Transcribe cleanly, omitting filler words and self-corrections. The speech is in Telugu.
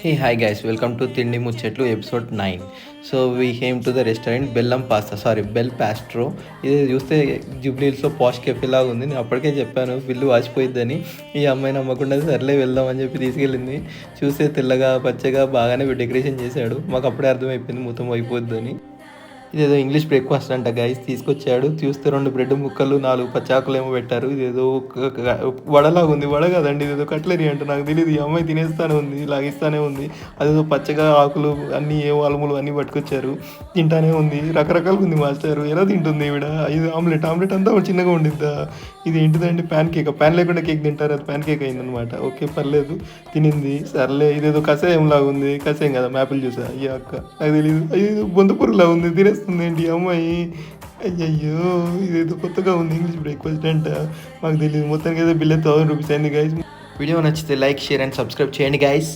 Hey, hi guys, welcome to Tindi Muchetlu episode 9. So we came to the restaurant Bell Pastro. ఇది చూస్తే జూబ్లీహిల్స్లో పాష్ కెఫే లాగా ఉంది. నేను అప్పటికే చెప్పాను బిల్లు వాచిపోయిద్దని. ఈ అమ్మాయి నమ్మకుండా సర్లే వెళ్దాం అని చెప్పి తీసుకెళ్ళింది. చూస్తే తెల్లగా పచ్చగా బాగానే డెకరేషన్ చేశాడు. మాకు అప్పుడే అర్థమైపోయింది మొత్తం అయిపోద్దని. ఇదేదో ఇంగ్లీష్ బ్రేక్ఫాస్ట్ అంట గైస్ తీసుకొచ్చాడు. చూస్తే 2 బ్రెడ్ ముక్కలు 4 పచ్చాకులు ఏమో పెట్టారు. ఇదేదో వడలాగా ఉంది. వడ కాదండి, ఇదేదో కట్లరీ అంట. నాకు తెలియదు. ఈ అమ్మాయి తినేస్తానే ఉంది, లాగిస్తానే ఉంది. అదేదో పచ్చగా ఆకులు అన్నీ ఏవో అలుములు అన్నీ పట్టుకొచ్చారు. తింటానే ఉంది. రకరకాలుగా ఉంది మాస్టర్. ఎలా తింటుంది ఈవిడ? ఇది ఆమ్లెట్ అంతా చిన్నగా ఉండిద్దా? ఇది ఏంటిదండి? ప్యాన్ లేకుండా కేక్ తింటారు, అది ప్యాన్ కేక్ అయిందనమాట. ఓకే పర్లేదు, తినింది. సర్లే. ఇదేదో కషాయం లాగా ఉంది. కషాయం కదా, మ్యాపిల్ జ్యూసా? అయ్యో అక్క, నాకు తెలియదు. అయ్యో బొందపూరులా ఉంది, తినేస్తుంది ఏంటి అమ్మాయి? అయ్యయ్యో, ఇదేదో కొత్తగా ఉంది. ఇంగ్లీష్ బ్రేక్ఫాస్ట్ అంట, మాకు తెలియదు. మొత్తానికి ఏదో బిల్ 1000 రూపీస్ అయింది గైస్. వీడియో నచ్చితే లైక్, షేర్ అండ్ సబ్స్క్రైబ్ చేయండి గైస్.